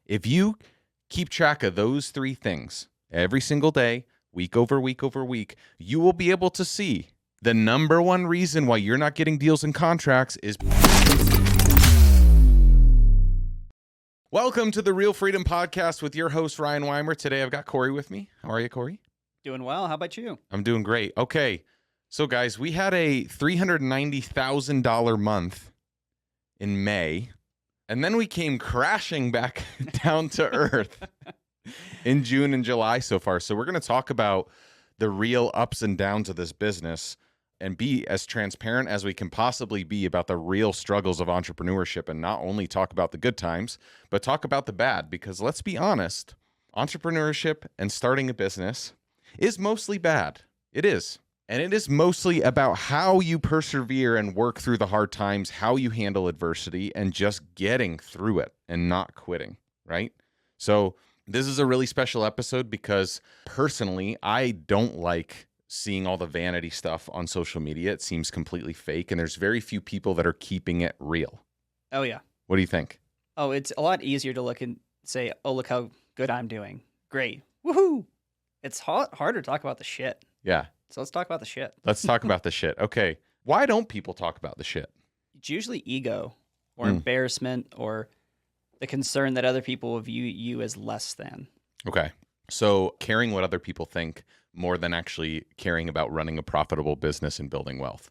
If you keep track of those three things every single day, week over week over week, you will be able to see the number one reason why you're not getting deals and contracts is... Welcome to the Real Freedom Podcast with your host, Ryan Weimer. Today, I've got Cory with me. How are you, Cory? Doing well. How about you? I'm doing great. Okay, so guys, we had a $390,000 month in May, and then we came crashing back down to earth in June and July so far. So we're going to talk about the real ups and downs of this business and be as transparent as we can possibly be about the real struggles of entrepreneurship, and not only talk about the good times, but talk about the bad. Because let's be honest, entrepreneurship and starting a business is mostly bad. It is. And it is mostly about how you persevere and work through the hard times, how you handle adversity, and just getting through it and not quitting, right? So this is a really special episode because personally, I don't like seeing all the vanity stuff on social media. It seems completely fake, and there's very few people that are keeping it real. Oh, yeah. What do you think? Oh, it's a lot easier to look and say, oh, look how good I'm doing. Great. Woohoo. It's harder to talk about the shit. Yeah. So let's talk about the shit. Let's talk about the shit. Okay. Why don't people talk about the shit? It's usually ego or embarrassment or the concern that other people will view you as less than. Okay. So caring what other people think more than actually caring about running a profitable business and building wealth.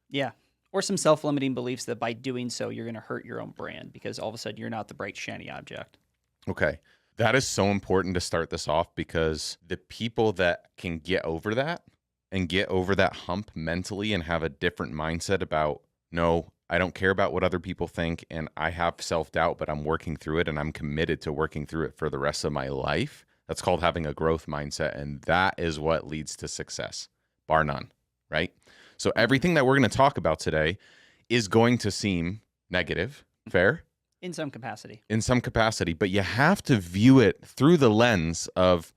Yeah. Or some self-limiting beliefs that by doing so, you're going to hurt your own brand because all of a sudden you're not the bright, shiny object. Okay. That is so important to start this off, because the people that can get over that and get over that hump mentally and have a different mindset about, no, I don't care about what other people think, and I have self-doubt, but I'm working through it and I'm committed to working through it for the rest of my life. That's called having a growth mindset, and that is what leads to success, bar none, right? So everything that we're going to talk about today is going to seem negative, fair? In some capacity. In some capacity, but you have to view it through the lens of,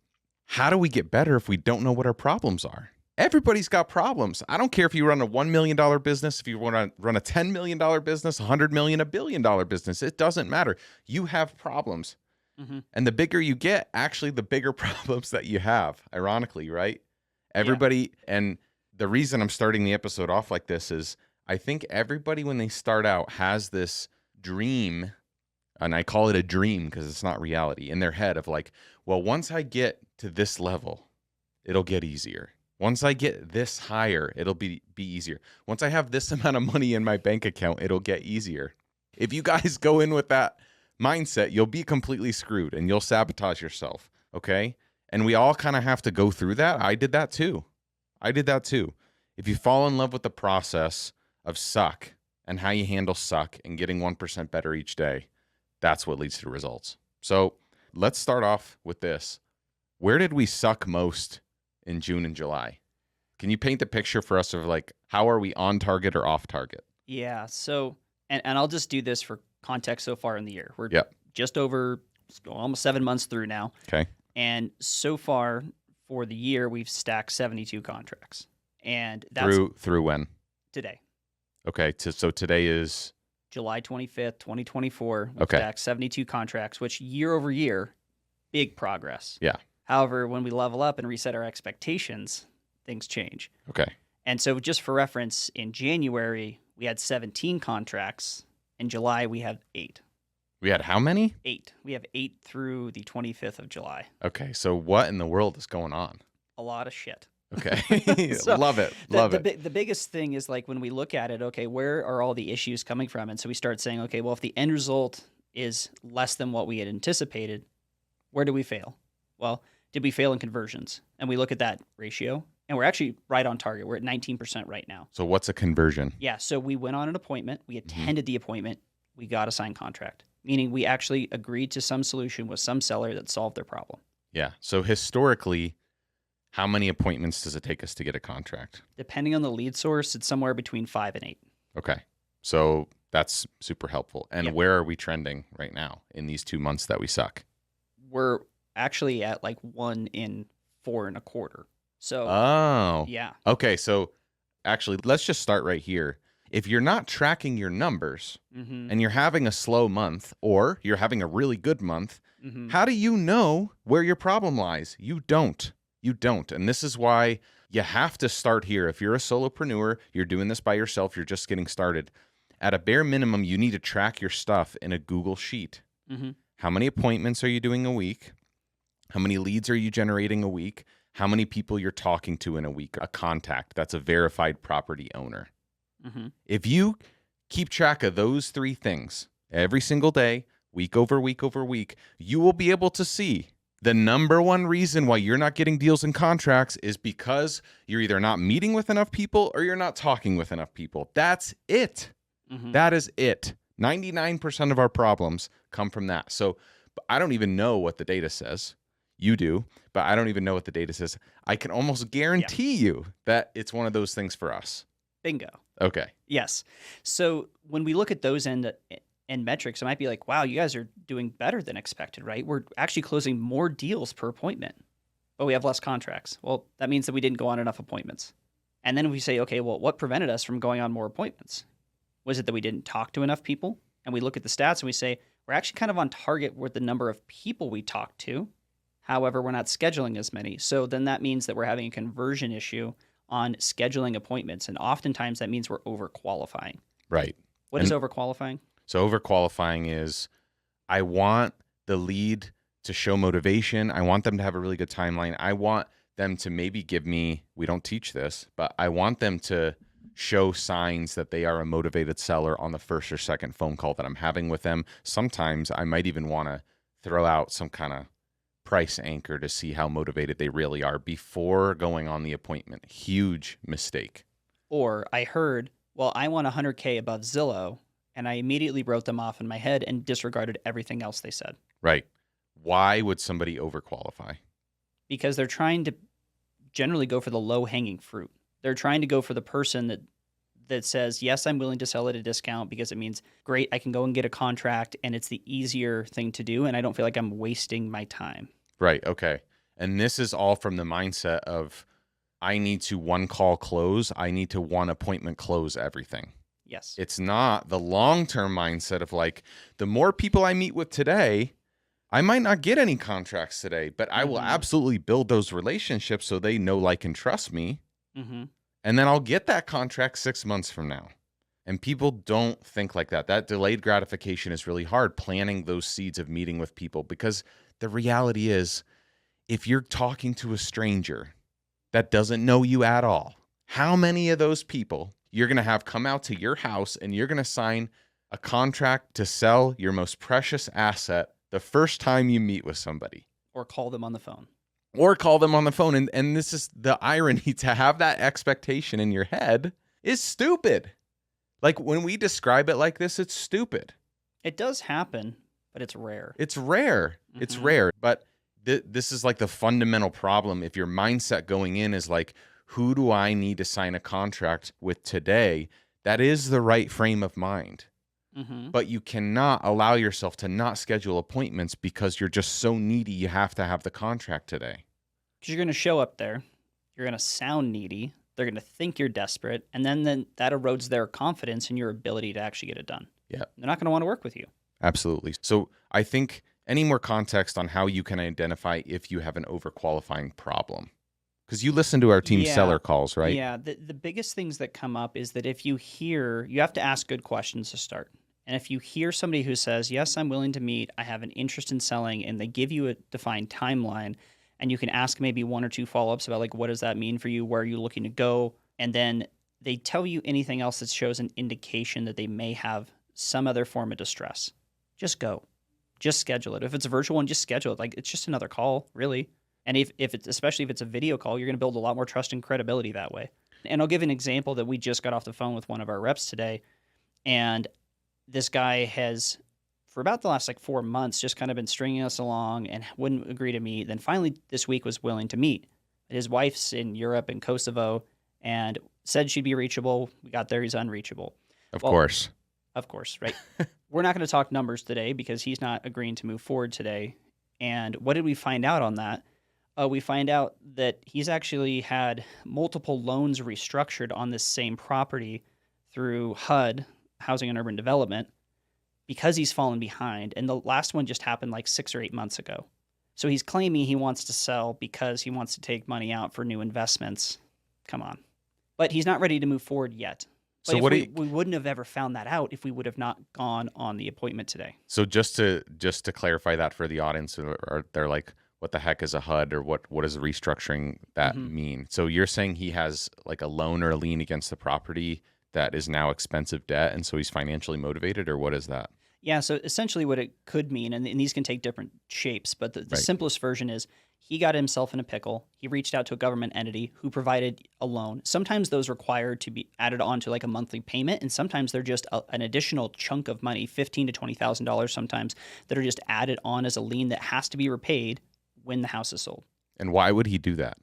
how do we get better if we don't know what our problems are? Everybody's got problems. I don't care if you run a $1 million business, if you want to run a $10 million business, $100 million, $1 billion business. It doesn't matter. You have problems. Mm-hmm. And the bigger you get, actually, the bigger problems that you have, ironically, right? Everybody, and the reason I'm starting the episode off like this is I think everybody, when they start out, has this dream, and I call it a dream because it's not reality, in their head of like, well, once I get to this level, it'll get easier. Once I get this higher, it'll be easier. Once I have this amount of money in my bank account, it'll get easier. If you guys go in with that mindset, you'll be completely screwed and you'll sabotage yourself, okay? And we all kind of have to go through that. I did that too. If you fall in love with the process of suck and how you handle suck and getting 1% better each day, that's what leads to results. So let's start off with this. Where did we suck most in June and July? Can you paint the picture for us of like, how are we on target or off target? Yeah. So, and I'll just do this for context so far in the year. We're just over almost 7 months through now. Okay. And so far for the year, we've stacked 72 contracts. And that's through when? Today. Okay. So today is July 25th, 2024. We've stacked 72 contracts, which year over year, big progress. Yeah. However, when we level up and reset our expectations, things change. Okay. And so just for reference, in January, we had 17 contracts. In July, we have 8. We had how many? 8. We have 8 through the 25th of July. Okay. So what in the world is going on? A lot of shit. Okay. So Love it. The biggest thing is like when we look at it, okay, where are all the issues coming from? And so we start saying, okay, well, if the end result is less than what we had anticipated, where do we fail? Well, did we fail in conversions? And we look at that ratio, and we're actually right on target. We're at 19% right now. So what's a conversion? Yeah, so we went on an appointment. We attended the appointment. We got a signed contract, meaning we actually agreed to some solution with some seller that solved their problem. Yeah. So historically, how many appointments does it take us to get a contract? Depending on the lead source, it's somewhere between 5 and 8. Okay. So that's super helpful. And where are we trending right now in these 2 months that we suck? We're actually at like 1 in 4 1/4. So, yeah. Okay. So actually, let's just start right here. If you're not tracking your numbers and you're having a slow month or you're having a really good month, Mm-hmm. How do you know where your problem lies? You don't. You don't. And this is why you have to start here. If you're a solopreneur, you're doing this by yourself, you're just getting started. At a bare minimum, you need to track your stuff in a Google Sheet. Mm-hmm. How many appointments are you doing a week? How many leads are you generating a week? How many people you're talking to in a week? A contact. That's a verified property owner. Mm-hmm. If you keep track of those 3 things every single day, week over week over week, you will be able to see the number one reason why you're not getting deals and contracts is because you're either not meeting with enough people or you're not talking with enough people. That's it. Mm-hmm. That is it. 99% of our problems come from that. So I don't even know what the data says. You do, but I don't even know what the data says. I can almost guarantee you that it's one of those things for us. Bingo. Okay. Yes. So when we look at those end metrics, it might be like, wow, you guys are doing better than expected, right? We're actually closing more deals per appointment, but we have less contracts. Well, that means that we didn't go on enough appointments. And then we say, okay, well, what prevented us from going on more appointments? Was it that we didn't talk to enough people? And we look at the stats and we say, we're actually kind of on target with the number of people we talk to. However, we're not scheduling as many. So then that means that we're having a conversion issue on scheduling appointments. And oftentimes that means we're overqualifying. Right. What is overqualifying? So overqualifying is I want the lead to show motivation. I want them to have a really good timeline. I want them to maybe give me, we don't teach this, but I want them to show signs that they are a motivated seller on the first or second phone call that I'm having with them. Sometimes I might even want to throw out some kind of price anchor to see how motivated they really are before going on the appointment. Huge mistake. Or I heard, well, I want 100K above Zillow, and I immediately wrote them off in my head and disregarded everything else they said. Right. Why would somebody overqualify? Because they're trying to generally go for the low-hanging fruit. They're trying to go for the person that says, yes, I'm willing to sell at a discount because it means, great, I can go and get a contract, and it's the easier thing to do, and I don't feel like I'm wasting my time. Right. Okay. And this is all from the mindset of I need to one call close. I need to one appointment close everything. Yes. It's not the long-term mindset of like, the more people I meet with today, I might not get any contracts today, but I will absolutely build those relationships so they know, like, and trust me. Mm-hmm. And then I'll get that contract 6 months from now. And people don't think like that. That delayed gratification is really hard, planting those seeds of meeting with people, because the reality is, if you're talking to a stranger that doesn't know you at all, how many of those people you're going to have come out to your house and you're going to sign a contract to sell your most precious asset the first time you meet with somebody? Or call them on the phone. Or call them on the phone. And this is the irony, to have that expectation in your head is stupid. Like, when we describe it like this, it's stupid. It does happen, but it's rare. It's rare. It's rare. But this is like the fundamental problem. If your mindset going in is like, who do I need to sign a contract with today? That is the right frame of mind. But you cannot allow yourself to not schedule appointments because you're just so needy you have to have the contract today. Because you're going to show up there. You're going to sound needy. They're going to think you're desperate. And then that erodes their confidence in your ability to actually get it done. Yeah. They're not going to want to work with you. Absolutely. So I think any more context on how you can identify if you have an overqualifying problem? Because you listen to our team seller calls, right? Yeah. The biggest things that come up is that if you have to ask good questions to start. And if you hear somebody who says, yes, I'm willing to meet, I have an interest in selling, and they give you a defined timeline, and you can ask maybe 1 or 2 follow-ups about, like, what does that mean for you? Where are you looking to go? And then they tell you anything else that shows an indication that they may have some other form of distress. Just go. Just schedule it. If it's a virtual one, just schedule it. Like, it's just another call, really. And especially if it's a video call, you're going to build a lot more trust and credibility that way. And I'll give an example that we just got off the phone with one of our reps today. And this guy has, for about the last 4 months, just kind of been stringing us along and wouldn't agree to meet. Then finally this week was willing to meet. His wife's in Europe and Kosovo and said she'd be reachable. We got there, he's unreachable. Of course, right? We're not going to talk numbers today because he's not agreeing to move forward today. And what did we find out on that? We find out that he's actually had multiple loans restructured on this same property through HUD, Housing and Urban Development, because he's fallen behind. And the last one just happened like 6 or 8 months ago. So he's claiming he wants to sell because he wants to take money out for new investments. Come on. But he's not ready to move forward yet. But So if what we wouldn't have ever found that out if we would have not gone on the appointment today. So just to clarify that for the audience, or they're like, what the heck is a HUD, or what does restructuring that mean? So you're saying he has like a loan or a lien against the property that is now expensive debt, and so he's financially motivated, or what is that? Yeah, so essentially what it could mean, and these can take different shapes, but the Right. simplest version is he got himself in a pickle. He reached out to a government entity who provided a loan. Sometimes those required to be added on to like a monthly payment, and sometimes they're just an additional chunk of money, $15,000 to $20,000 sometimes, that are just added on as a lien that has to be repaid when the house is sold. And why would he do that?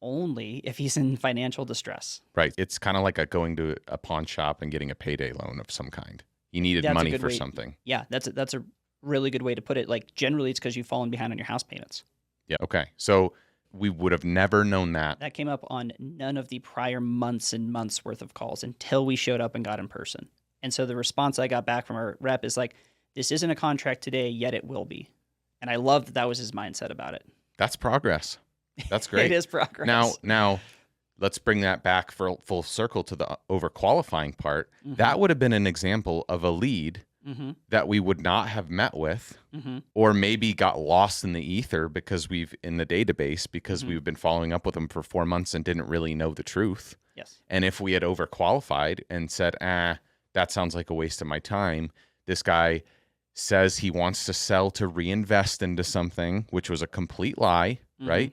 Only if he's in financial distress. Right. It's kind of like going to a pawn shop and getting a payday loan of some kind. He needed That's a money good for way- something. Yeah, that's a really good way to put it. Like generally it's because you've fallen behind on your house payments. Yeah. Okay. So we would have never known that. That came up on none of the prior months and months worth of calls until we showed up and got in person. And so the response I got back from our rep is like, this isn't a contract today, yet it will be. And I love that was his mindset about it. That's progress. That's great. It is progress. Now, let's bring that back for full circle to the overqualifying part. Mhm. That would have been an example of a lead Mhm. that we would not have met with, Mhm. or maybe got lost in the ether because in the database, because Mhm. we've been following up with them for 4 months and didn't really know the truth. Yes. And if we had overqualified and said, that sounds like a waste of my time, this guy says he wants to sell to reinvest into something, which was a complete lie, Mhm. right?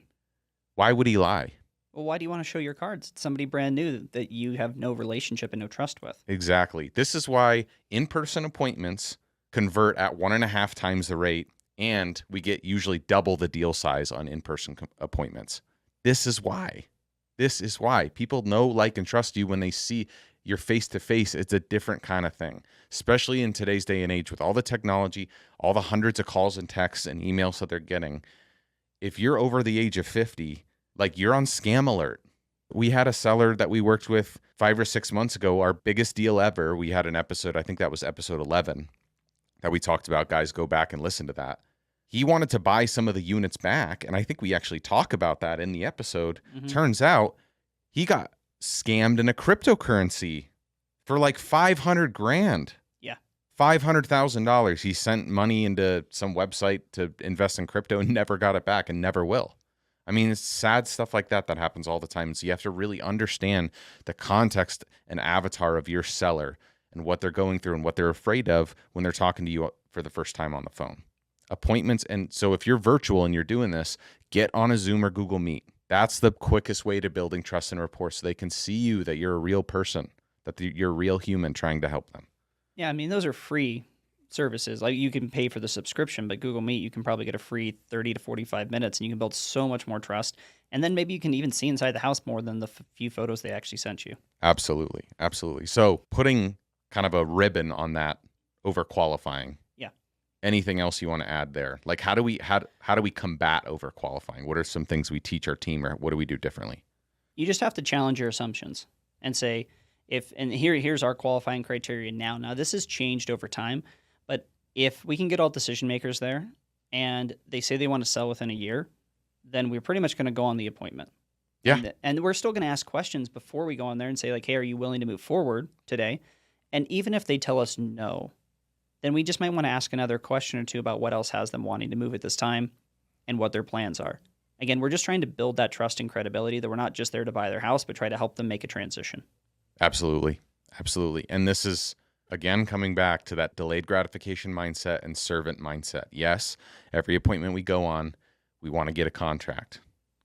Why would he lie? Well, why do you want to show your cards? It's somebody brand new that you have no relationship and no trust with. Exactly. This is why in-person appointments convert at 1.5 times the rate, and we get usually double the deal size on in-person appointments. This is why. This is why people know, like, and trust you when they see you're face to face. It's a different kind of thing, especially in today's day and age with all the technology, all the hundreds of calls and texts and emails that they're getting. If you're over the age of 50, like, you're on scam alert. We had a seller that we worked with 5 or 6 months ago, our biggest deal ever. We had an episode, I think that was episode 11, that we talked about. Guys, go back and listen to that. He wanted to buy some of the units back, and I think we actually talk about that in the episode. Mhm. Turns out he got scammed in a cryptocurrency for like 500 grand. Yeah. $500,000. He sent money into some website to invest in crypto and never got it back and never will. I mean, it's sad stuff like that happens all the time. So you have to really understand the context and avatar of your seller and what they're going through and what they're afraid of when they're talking to you for the first time on the phone. Appointments. And so if you're virtual and you're doing this, get on a Zoom or Google Meet. That's the quickest way to building trust and rapport, so they can see you, that you're a real person, that you're a real human trying to help them. Yeah, I mean, those are free services. Like, you can pay for the subscription, but Google Meet, you can probably get a free 30 to 45 minutes, and you can build so much more trust. And then maybe you can even see inside the house more than the few photos they actually sent you. Absolutely. Absolutely. So putting kind of a ribbon on that overqualifying. Yeah. Anything else you want to add there? Like, how do we combat overqualifying? What are some things we teach our team, or what do we do differently? You just have to challenge your assumptions and say, here's our qualifying criteria now. Now, this has changed over time, but if we can get all decision makers there and they say they want to sell within a year, then we're pretty much going to go on the appointment. Yeah. And we're still going to ask questions before we go on there and say, like, hey, are you willing to move forward today? And even if they tell us no, then we just might want to ask another question or two about what else has them wanting to move at this time and what their plans are. Again, we're just trying to build that trust and credibility that we're not just there to buy their house, but try to help them make a transition. Absolutely. Absolutely. And this is, again, coming back to that delayed gratification mindset and servant mindset. Yes, every appointment we go on, we want to get a contract,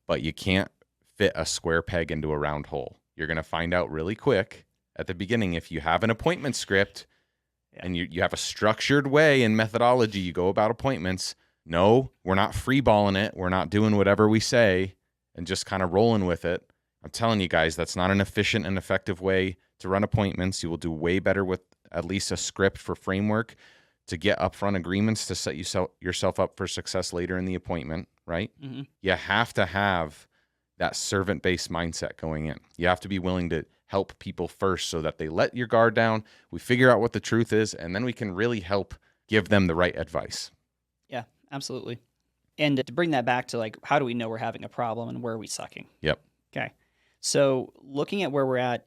but you can't fit a square peg into a round hole. You're going to find out really quick at the beginning if you have an appointment script and you have a structured way and methodology you go about appointments. No, we're not freeballing it. We're not doing whatever we say and just kind of rolling with it. I'm telling you guys, that's not an efficient and effective way to run appointments. You will do way better with at least a script for framework to get upfront agreements to set yourself up for success later in the appointment, right? Mm-hmm. You have to have that servant-based mindset going in. You have to be willing to help people first so that they let your guard down. We figure out what the truth is, and then we can really help give them the right advice. Yeah, absolutely. And to bring that back to like, how do we know we're having a problem and where are we sucking? Yep. Okay. So looking at where we're at,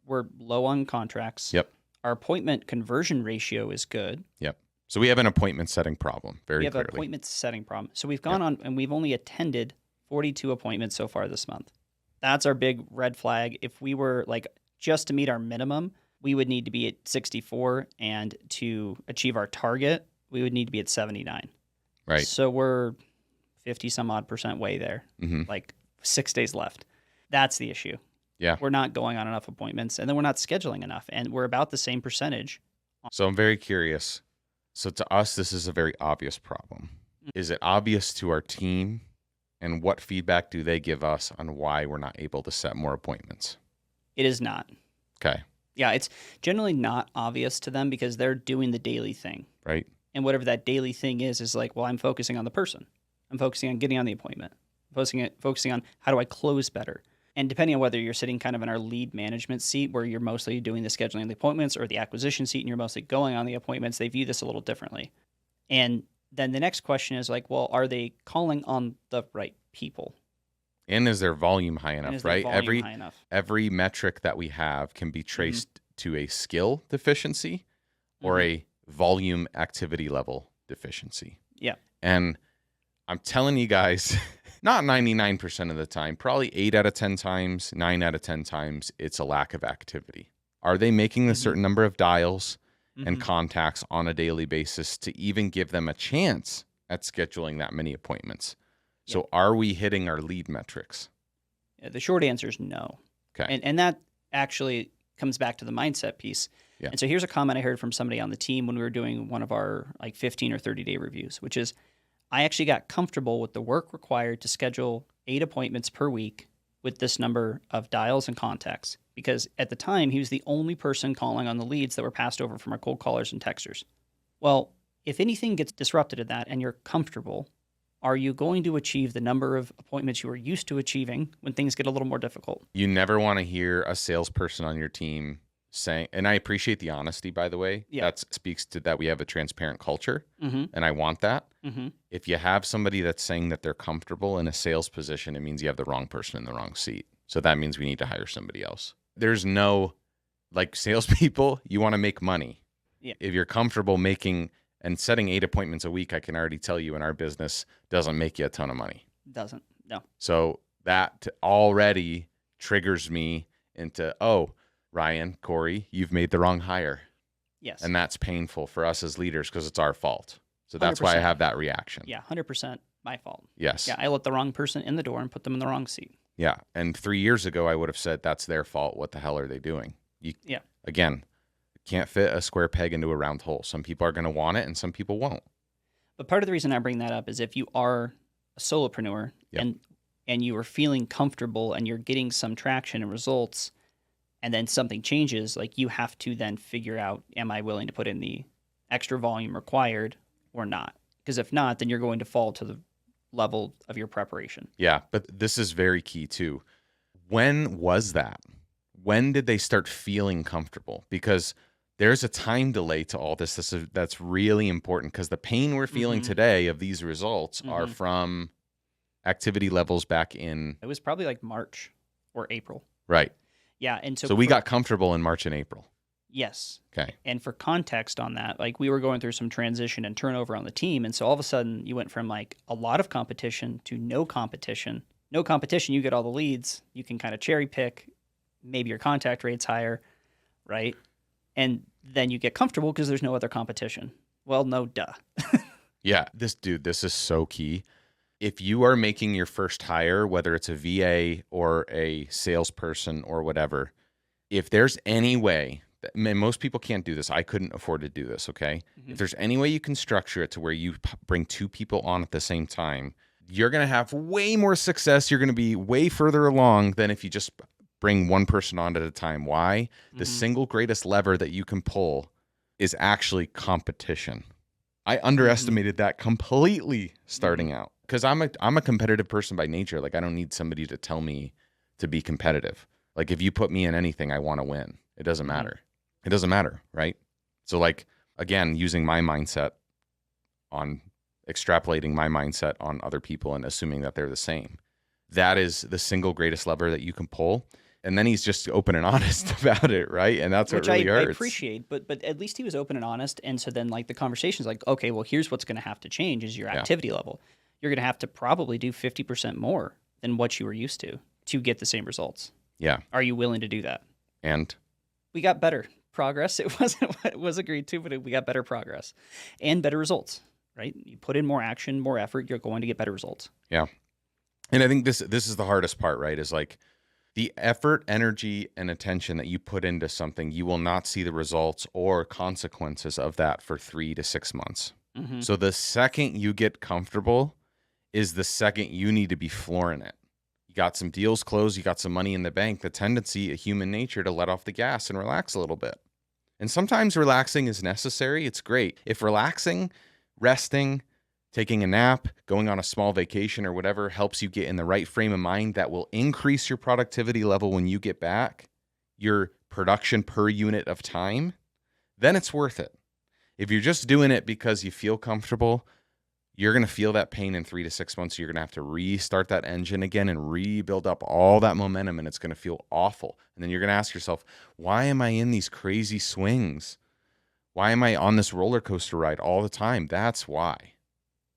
we're low on contracts. Yep. Our appointment conversion ratio is good. Yep. So we have an appointment setting problem, very We have clearly. an appointment setting problem. So we've gone on and we've only attended 42 appointments so far this month. That's our big red flag. If we were like just to meet our minimum, we would need to be at 64, and to achieve our target, we would need to be at 79. Right. So we're 50 some odd % way there, like 6 days left. That's the issue. Yeah. We're not going on enough appointments, and then we're not scheduling enough, and we're about the same percentage. So I'm very curious. So to us, this is a very obvious problem. Is it obvious to our team? And what feedback do they give us on why we're not able to set more appointments? It is not. Okay. Yeah, it's generally not obvious to them because they're doing the daily thing. Right. And whatever that daily thing is like, well, I'm focusing on the person. I'm focusing on getting on the appointment. Focusing on how do I close better. And depending on whether you're sitting kind of in our lead management seat where you're mostly doing the scheduling of the appointments, or the acquisition seat and you're mostly going on the appointments, they view this a little differently. And then the next question is like, well, are they calling on the right people? And is their volume high enough, right? High enough? Every metric that we have can be traced to a skill deficiency or a volume activity level deficiency. Yeah. And I'm telling you guys, not 99% of the time, probably 8 out of 10 times, 9 out of 10 times, it's a lack of activity. Are they making a certain number of dials and contacts on a daily basis to even give them a chance at scheduling that many appointments? So are we hitting our lead metrics? Yeah, the short answer is no. Okay. And that actually comes back to the mindset piece. Yeah. And so here's a comment I heard from somebody on the team when we were doing one of our like 15 or 30-day reviews, which is, I actually got comfortable with the work required to schedule 8 appointments per week with this number of dials and contacts, because at the time he was the only person calling on the leads that were passed over from our cold callers and texters. Well, if anything gets disrupted in that and you're comfortable, are you going to achieve the number of appointments you are used to achieving when things get a little more difficult? You never want to hear a salesperson on your team saying, and I appreciate the honesty, by the way, that speaks to that we have a transparent culture, and I want that. If you have somebody that's saying that they're comfortable in a sales position, it means you have the wrong person in the wrong seat. So that means we need to hire somebody else. There's no, like, salespeople, you want to make money. Yeah. If you're comfortable making and setting 8 appointments a week, I can already tell you in our business doesn't make you a ton of money. Doesn't, no. So that already triggers me into, oh, Ryan, Cory, you've made the wrong hire. Yes. And that's painful for us as leaders because it's our fault. So that's 100%. Why I have that reaction. Yeah, 100% my fault. Yes. Yeah, I let the wrong person in the door and put them in the wrong seat. Yeah. And 3 years ago, I would have said that's their fault. What the hell are they doing? Again, can't fit a square peg into a round hole. Some people are going to want it and some people won't. But part of the reason I bring that up is if you are a solopreneur and you are feeling comfortable and you're getting some traction and results, and then something changes, like, you have to then figure out, am I willing to put in the extra volume required or not? Because if not, then you're going to fall to the level of your preparation. Yeah, but this is very key too. When was that? When did they start feeling comfortable? Because there's a time delay to all this. That's really important, because the pain we're feeling today of these results are from activity levels back in... It was probably like March or April. Right. Yeah, and so we got comfortable in March and April. Yes. Okay. And for context on that, like, we were going through some transition and turnover on the team, and so all of a sudden you went from like a lot of competition to no competition. No competition, you get all the leads, you can kind of cherry pick, maybe your contact rate's higher, right? And then you get comfortable because there's no other competition. Well, no duh. Yeah, this is so key. If you are making your first hire, whether it's a VA or a salesperson or whatever, if there's any way, and most people can't do this. I couldn't afford to do this, okay? If there's any way you can structure it to where you bring 2 people on at the same time, you're going to have way more success. You're going to be way further along than if you just bring one person on at a time. Why? The single greatest lever that you can pull is actually competition. I underestimated that completely starting out. Because I'm a competitive person by nature. Like, I don't need somebody to tell me to be competitive. Like if you put me in anything, I want to win. It doesn't matter. It doesn't matter, right? So like, again, using my mindset on extrapolating my mindset on other people and assuming that they're the same. That is the single greatest lever that you can pull. And then he's just open and honest about it, right? And that's Which what really I hurts. appreciate, but at least he was open and honest. And so then like the conversation's like, okay, well, here's what's going to have to change is your activity level. You're going to have to probably do 50% more than what you were used to get the same results. Yeah. Are you willing to do that? And we got better progress. It wasn't what was agreed to, but we got better progress and better results, right? You put in more action, more effort, you're going to get better results. Yeah. And I think this is the hardest part, right? Is like the effort, energy, and attention that you put into something, you will not see the results or consequences of that for 3 to 6 months. Mm-hmm. So the second you get comfortable is the second you need to be flooring it. You got some deals closed, you got some money in the bank, the tendency of human nature to let off the gas and relax a little bit. And sometimes relaxing is necessary. It's great. If relaxing, resting, taking a nap, going on a small vacation or whatever helps you get in the right frame of mind that will increase your productivity level when you get back, your production per unit of time, then it's worth it. If you're just doing it because you feel comfortable, you're going to feel that pain in 3 to 6 months. You're going to have to restart that engine again and rebuild up all that momentum, and it's going to feel awful. And then you're going to ask yourself, why am I in these crazy swings? Why am I on this roller coaster ride all the time? That's why.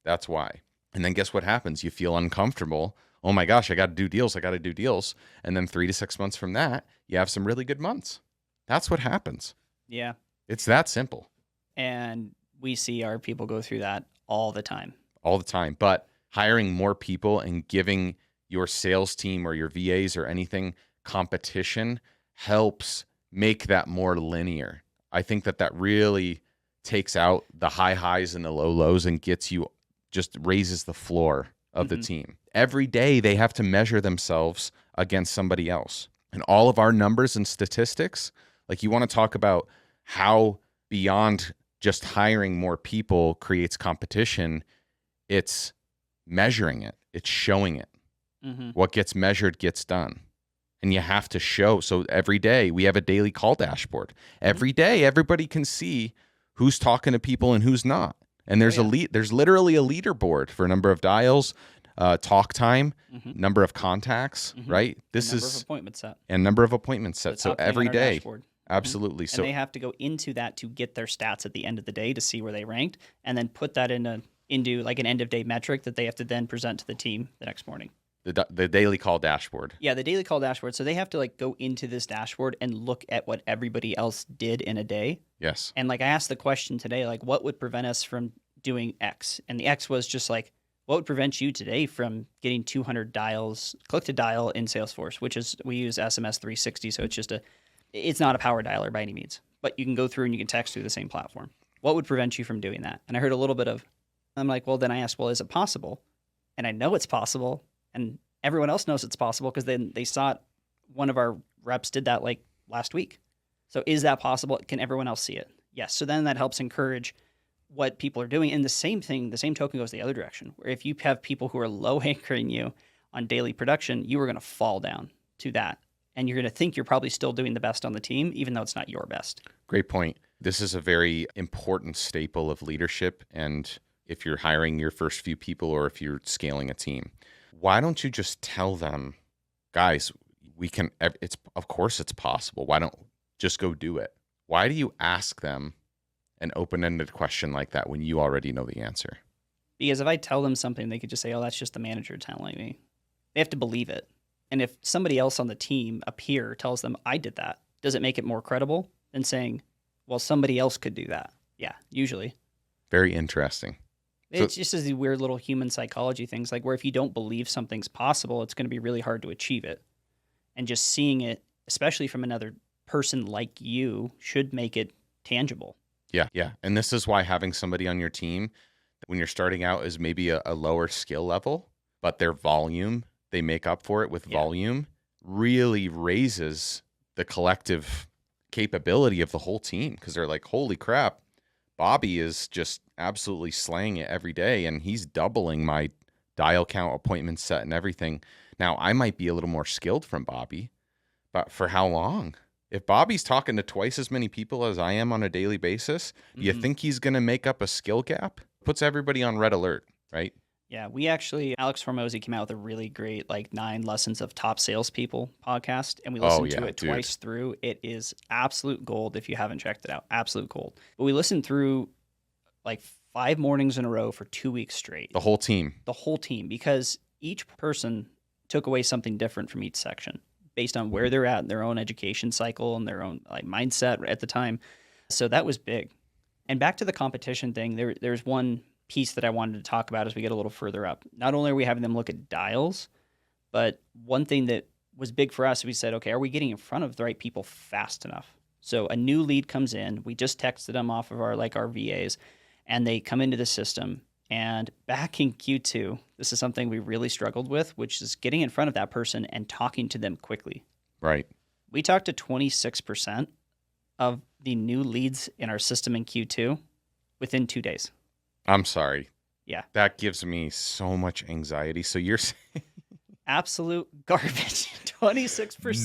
That's why. And then guess what happens? You feel uncomfortable. Oh my gosh, I got to do deals. I got to do deals. And then 3 to 6 months from that, you have some really good months. That's what happens. Yeah. It's that simple. And we see our people go through that all the time. All the time. But hiring more people and giving your sales team or your VAs or anything competition helps make that more linear. I think that really takes out the high highs and the low lows and gets you, just raises the floor of the team. Every day they have to measure themselves against somebody else. And all of our numbers and statistics, like you want to talk about how beyond just hiring more people creates competition, it's measuring it. It's showing it. What gets measured gets done. And you have to show. So every day we have a daily call dashboard. Every day everybody can see who's talking to people and who's not. And there's there's literally a leaderboard for number of dials, talk time, number of contacts, right? This number is of appointments set. And number of appointments set. So every day. Dashboard. Absolutely. So and they have to go into that to get their stats at the end of the day to see where they ranked, and then put that into like an end of day metric that they have to then present to the team the next morning. The daily call dashboard. Yeah, the daily call dashboard. So they have to like go into this dashboard and look at what everybody else did in a day. Yes. And like I asked the question today, like what would prevent us from doing X? And the X was just like, what would prevent you today from getting 200 dials, click to dial in Salesforce, which is, we use SMS 360. So it's not a power dialer by any means, but you can go through and you can text through the same platform. What would prevent you from doing that? And I heard a little bit of, I'm like, well, then I asked, well, is it possible? And I know it's possible. And everyone else knows it's possible because then they saw it. One of our reps did that like last week. So is that possible? Can everyone else see it? Yes. So then that helps encourage what people are doing. And the same thing, the same token goes the other direction, where if you have people who are low anchoring you on daily production, you are going to fall down to that. And you're going to think you're probably still doing the best on the team, even though it's not your best. Great point. This is a very important staple of leadership. And if you're hiring your first few people or if you're scaling a team, why don't you just tell them, guys, of course it's possible. Why don't just go do it? Why do you ask them an open-ended question like that when you already know the answer? Because if I tell them something, they could just say, oh, that's just the manager telling me. They have to believe it. And if somebody else on the team, a peer, tells them I did that, does it make it more credible than saying, well, somebody else could do that? Yeah, usually. Very interesting. It's just these weird little human psychology things, like where if you don't believe something's possible, it's going to be really hard to achieve it. And just seeing it, especially from another person like you, should make it tangible. Yeah. And this is why having somebody on your team when you're starting out is maybe a lower skill level, but their volume, they make up for it with volume, really raises the collective capability of the whole team, because they're like, holy crap, Bobby is just absolutely slaying it every day, and he's doubling my dial count, appointment set, and everything. Now, I might be a little more skilled from Bobby, But for how long? If Bobby's talking to twice as many people as I am on a daily basis, do you think he's going to make up a skill gap? Puts everybody on red alert, right? Yeah, we actually, Alex Formosi came out with a really great, like 9 lessons of top salespeople podcast, and we listened to it twice through. It is absolute gold if you haven't checked it out. Absolute gold. But we listened through like 5 mornings in a row for 2 weeks straight. The whole team. The whole team, because each person took away something different from each section based on where they're at in their own education cycle and their own like mindset at the time. So that was big. And back to the competition thing, there's one piece that I wanted to talk about as we get a little further up. Not only are we having them look at dials, but one thing that was big for us, we said, okay, are we getting in front of the right people fast enough? So a new lead comes in, we just texted them off of our VAs, and they come into the system. And back in Q2, this is something we really struggled with, which is getting in front of that person and talking to them quickly. Right. We talked to 26% of the new leads in our system in Q2 within 2 days. I'm sorry. Yeah. That gives me so much anxiety. So you're saying absolute garbage. 26%.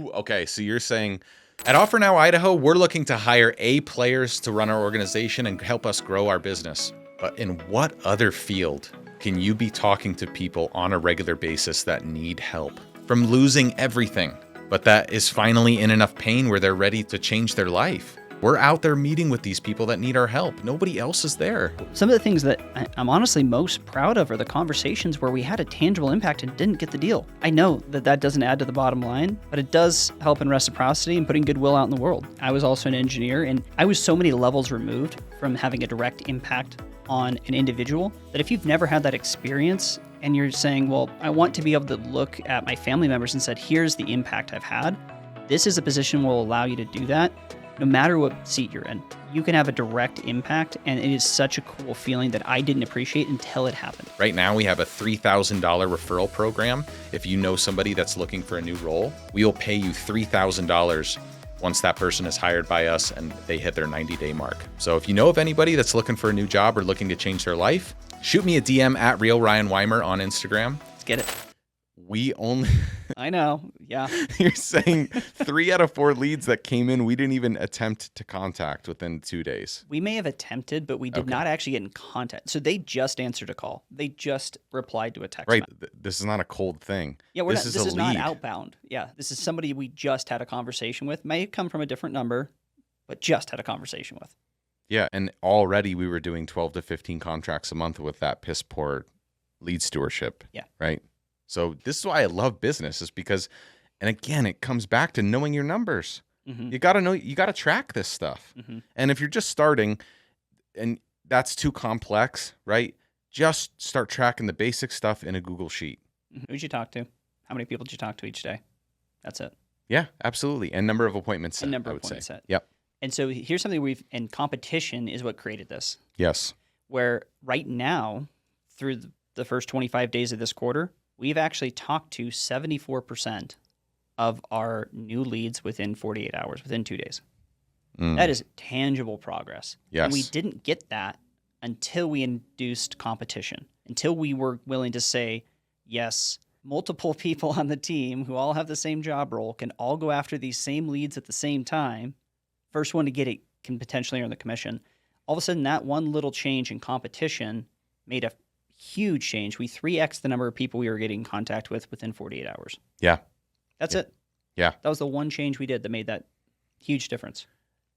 No. Okay, so you're saying at Offer Now Idaho, we're looking to hire A players to run our organization and help us grow our business. But in what other field can you be talking to people on a regular basis that need help from losing everything, but that is finally in enough pain where they're ready to change their life? We're out there meeting with these people that need our help. Nobody else is there. Some of the things that I'm honestly most proud of are the conversations where we had a tangible impact and didn't get the deal. I know that doesn't add to the bottom line, but it does help in reciprocity and putting goodwill out in the world. I was also an engineer, and I was so many levels removed from having a direct impact on an individual that if you've never had that experience and you're saying, well, I want to be able to look at my family members and said, here's the impact I've had. This is a position will allow you to do that. No matter what seat you're in, you can have a direct impact, and it is such a cool feeling that I didn't appreciate until it happened. Right now, we have a $3,000 referral program. If you know somebody that's looking for a new role, we will pay you $3,000 once that person is hired by us and they hit their 90-day mark. So if you know of anybody that's looking for a new job or looking to change their life, shoot me a DM at Real Ryan Weimer on Instagram. Let's get it. We only... I know, yeah. You're saying 3 out of 4 leads that came in, we didn't even attempt to contact within 2 days. We may have attempted, but we did not actually get in contact. So they just answered a call. They just replied to a text. Right. This is not a cold thing. Yeah, this is not outbound. Yeah, this is somebody we just had a conversation with. May come from a different number, but just had a conversation with. Yeah, and already we were doing 12 to 15 contracts a month with that piss poor lead stewardship. Yeah. Right. So this is why I love business, is because, and again, it comes back to knowing your numbers. Mm-hmm. You got to track this stuff. Mm-hmm. And if you're just starting and that's too complex, right? Just start tracking the basic stuff in a Google Sheet. Who'd you talk to? How many people did you talk to each day? That's it. Yeah, absolutely. And number of appointments set, I would say. Yep. And so here's something and competition is what created this. Yes. Where right now, through the first 25 days of this quarter, we've actually talked to 74% of our new leads within 48 hours, within 2 days. That is tangible progress. Yes. And we didn't get that until we induced competition, until we were willing to say, yes, multiple people on the team who all have the same job role can all go after these same leads at the same time. First one to get it can potentially earn the commission. All of a sudden, that one little change in competition made a huge change. We 3x the number of people we were getting in contact with within 48 hours. Yeah. That's it. Yeah. That was the one change we did that made that huge difference.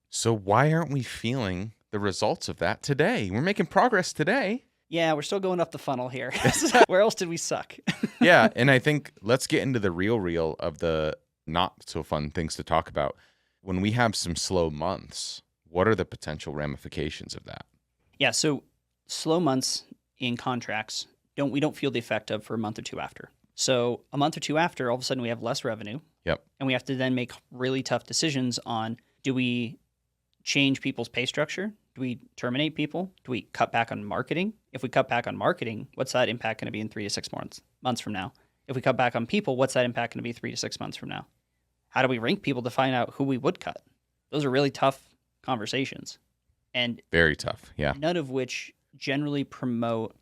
So why aren't we feeling the results of that today? We're making progress today. Yeah, we're still going up the funnel here. Where else did we suck? Yeah, and I think let's get into the real of the not so fun things to talk about. When we have some slow months, what are the potential ramifications of that? Yeah, so slow months in contracts, we don't feel the effect of for a month or two after. So a month or two after, all of a sudden we have less revenue. Yep. And we have to then make really tough decisions on, do we change people's pay structure? Do we terminate people? Do we cut back on marketing? If we cut back on marketing, what's that impact going to be in 3 to 6 months from now? If we cut back on people, what's that impact going to be 3 to 6 months from now? How do we rank people to find out who we would cut? Those are really tough conversations. And very tough, yeah. None of which generally promote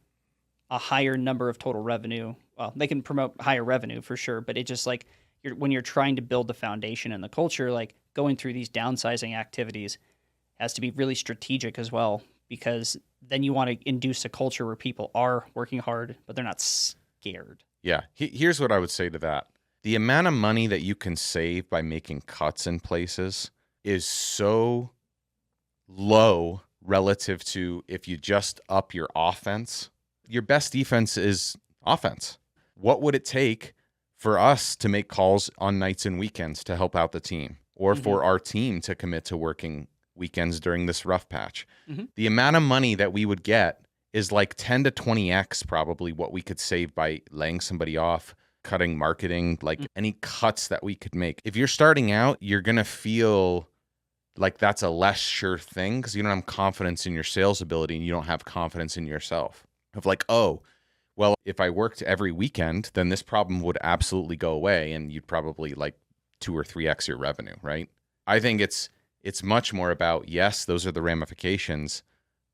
a higher number of total revenue well, they can promote higher revenue for sure, but it just like when you're trying to build the foundation and the culture, like going through these downsizing activities has to be really strategic as well, because then you want to induce a culture where people are working hard, but they're not scared. Yeah. Here's what I would say to that. The amount of money that you can save by making cuts in places is so low relative to if you just up your offense. Your best defense is offense. What would it take for us to make calls on nights and weekends to help out the team, or for our team to commit to working weekends during this rough patch? The amount of money that we would get is like 10 to 20x probably what we could save by laying somebody off, cutting marketing, like any cuts that we could make. If you're starting out, you're going to feel like that's a less sure thing because you don't have confidence in your sales ability and you don't have confidence in yourself. Of like, oh, well, if I worked every weekend, then this problem would absolutely go away and you'd probably like 2 or 3x your revenue, right? I think it's much more about, yes, those are the ramifications,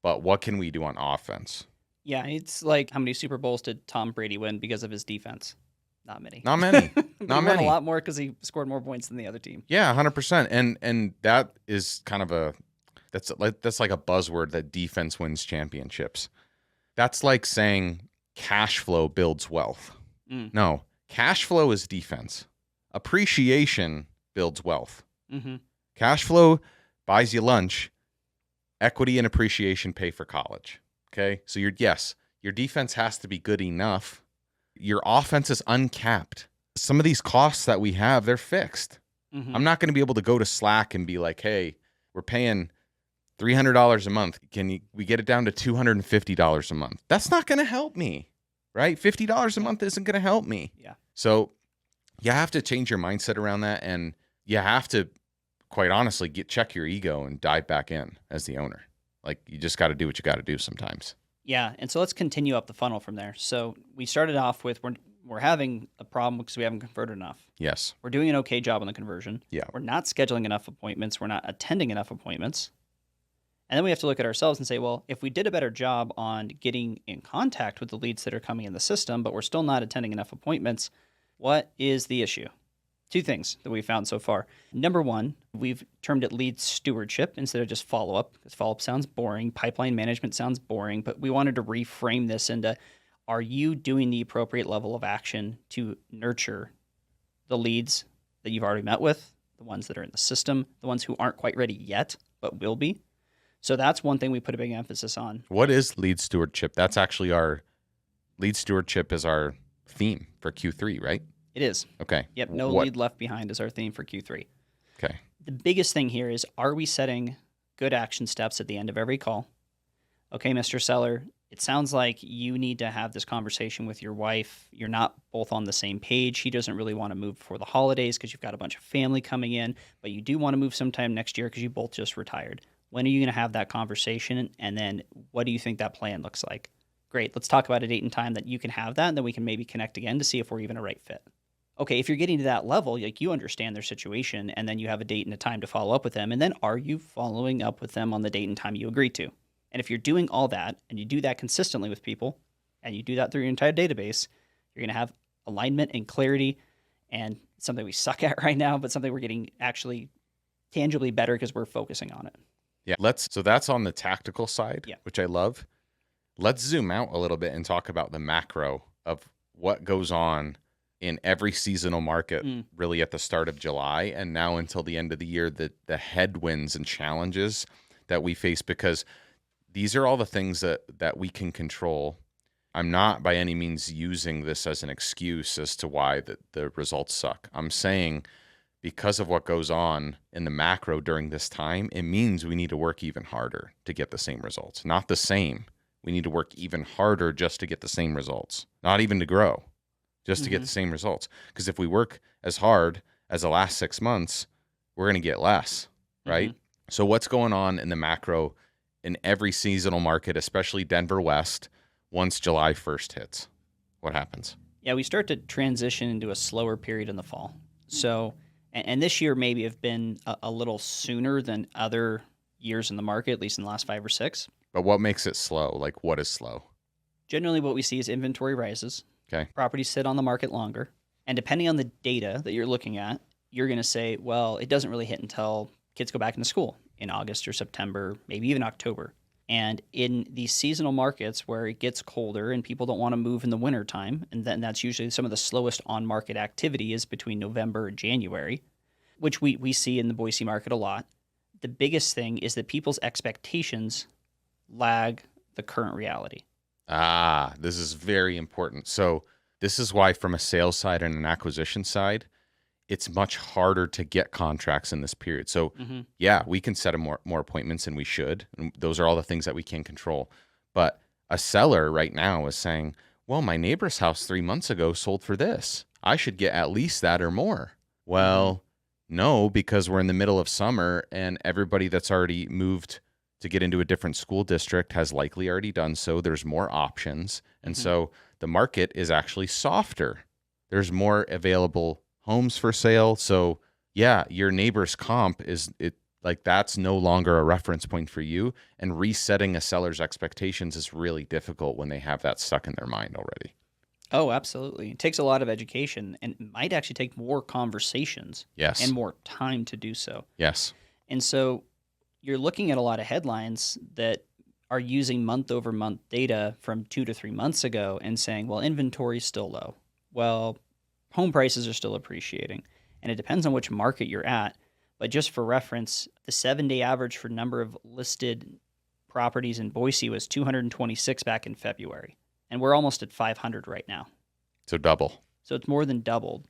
but what can we do on offense? Yeah, it's like how many Super Bowls did Tom Brady win because of his defense? Not many. Not many. But Not he many. won a lot more because he scored more points than the other team. Yeah, 100%. And that is kind of that's like a buzzword that defense wins championships. That's like saying cash flow builds wealth. No, cash flow is defense. Appreciation builds wealth. Cash flow buys you lunch. Equity and appreciation pay for college. Okay, so your defense has to be good enough. Your offense is uncapped. Some of these costs that we have, they're fixed. I'm not going to be able to go to Slack and be like, hey, we're paying $300 a month. We get it down to $250 a month? That's not going to help me, right? $50 a month isn't going to help me. Yeah. So you have to change your mindset around that, and you have to, quite honestly, check your ego and dive back in as the owner. Like, you just got to do what you got to do sometimes. Yeah, and so let's continue up the funnel from there. So we started off with we're having a problem because we haven't converted enough. Yes. We're doing an okay job on the conversion. Yeah. We're not scheduling enough appointments. We're not attending enough appointments. And then we have to look at ourselves and say, well, if we did a better job on getting in contact with the leads that are coming in the system, but we're still not attending enough appointments, what is the issue? Two things that we found so far. Number one, we've termed it lead stewardship instead of just follow-up, because follow-up sounds boring. Pipeline management sounds boring, but we wanted to reframe this into, are you doing the appropriate level of action to nurture the leads that you've already met with, the ones that are in the system, the ones who aren't quite ready yet, but will be? So that's one thing we put a big emphasis on. What is lead stewardship? That's actually our lead stewardship is our theme for Q3, right? It is. Okay. Yep. No lead left behind is our theme for Q3. Okay. The biggest thing here is, are we setting good action steps at the end of every call? Okay, Mr. Seller, it sounds like you need to have this conversation with your wife. You're not both on the same page. He doesn't really want to move before the holidays because you've got a bunch of family coming in, but you do want to move sometime next year because you both just retired. When are you going to have that conversation? And then what do you think that plan looks like? Great. Let's talk about a date and time that you can have that, and then we can maybe connect again to see if we're even a right fit. Okay, if you're getting to that level, like you understand their situation, and then you have a date and a time to follow up with them, and then are you following up with them on the date and time you agreed to? And if you're doing all that, and you do that consistently with people, and you do that through your entire database, you're going to have alignment and clarity, and something we suck at right now, but something we're getting actually tangibly better because we're focusing on it. Yeah, so that's on the tactical side, which I love. Let's zoom out a little bit and talk about the macro of what goes on in every seasonal market, really at the start of July and now until the end of the year, the headwinds and challenges that we face, because these are all the things that we can control. I'm not by any means using this as an excuse as to why the results suck. I'm saying because of what goes on in the macro during this time, it means we need to work even harder to get the same results. Not the same. We need to work even harder just to get the same results, not even to grow. Just to get the same results. Because if we work as hard as the last 6 months, we're going to get less, right? So what's going on in the macro in every seasonal market, especially Denver West, once July 1st hits? What happens? Yeah, we start to transition into a slower period in the fall. So, and this year maybe have been a little sooner than other years in the market, at least in the last 5 or 6. But what makes it slow? Like, what is slow? Generally what we see is inventory rises. Okay. Properties sit on the market longer. And depending on the data that you're looking at, you're going to say, well, it doesn't really hit until kids go back into school in August or September, maybe even October. And in these seasonal markets where it gets colder and people don't want to move in the wintertime, and then that's usually some of the slowest on-market activity is between November and January, which we see in the Boise market a lot. The biggest thing is that people's expectations lag the current reality. This is very important. So this is why from a sales side and an acquisition side, it's much harder to get contracts in this period. So yeah, we can set more appointments and we should. And those are all the things that we can control. But a seller right now is saying, well, my neighbor's house 3 months ago sold for this. I should get at least that or more. Well, no, because we're in the middle of summer and everybody that's already moved to get into a different school district has likely already done so. There's more options. And so the market is actually softer. There's more available homes for sale. So yeah, your neighbor's comp that's no longer a reference point for you. And resetting a seller's expectations is really difficult when they have that stuck in their mind already. Oh, absolutely. It takes a lot of education and it might actually take more conversations and more time to do so. Yes. And so you're looking at a lot of headlines that are using month-over-month data from 2 to 3 months ago and saying, well, inventory is still low. Well, home prices are still appreciating. And it depends on which market you're at. But just for reference, the 7-day average for number of listed properties in Boise was 226 back in February. And we're almost at 500 right now. So double. So it's more than doubled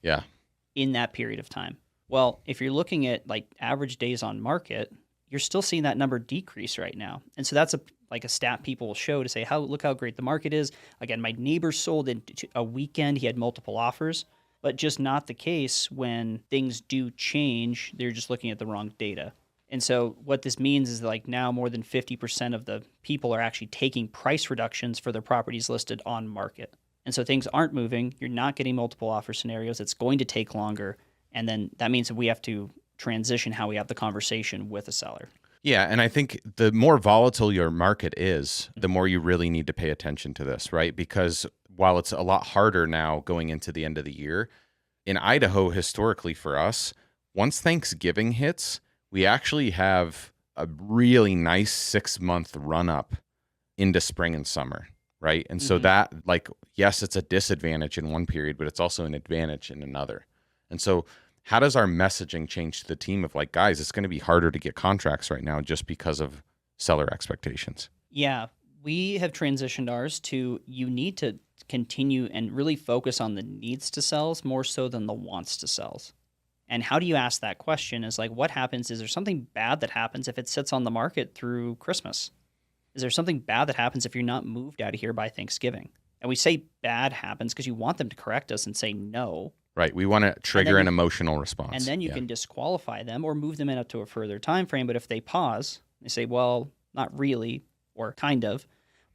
in that period of time. Well, if you're looking at like average days on market, you're still seeing that number decrease right now. And so that's a stat people will show to say, look how great the market is. Again, my neighbor sold in a weekend. He had multiple offers, but just not the case when things do change. They're just looking at the wrong data. And so what this means is like now more than 50% of the people are actually taking price reductions for their properties listed on market. And so things aren't moving. You're not getting multiple offer scenarios. It's going to take longer. And then that means that we have to transition how we have the conversation with a seller. Yeah, and I think the more volatile your market is, the more you really need to pay attention to this, right? Because while it's a lot harder now going into the end of the year, in Idaho, historically for us, once Thanksgiving hits, we actually have a really nice 6-month run up into spring and summer, right? And so that, yes, it's a disadvantage in one period, but it's also an advantage in another. And so how does our messaging change to the team of like, guys, it's going to be harder to get contracts right now just because of seller expectations? Yeah, we have transitioned ours to you need to continue and really focus on the needs to sells more so than the wants to sells. And how do you ask that question is like, what happens? Is there something bad that happens if it sits on the market through Christmas? Is there something bad that happens if you're not moved out of here by Thanksgiving? And we say bad happens because you want them to correct us and say no. Right. We want to trigger an emotional response. And then you can disqualify them or move them in up to a further time frame. But if they pause, they say, well, not really, or kind of,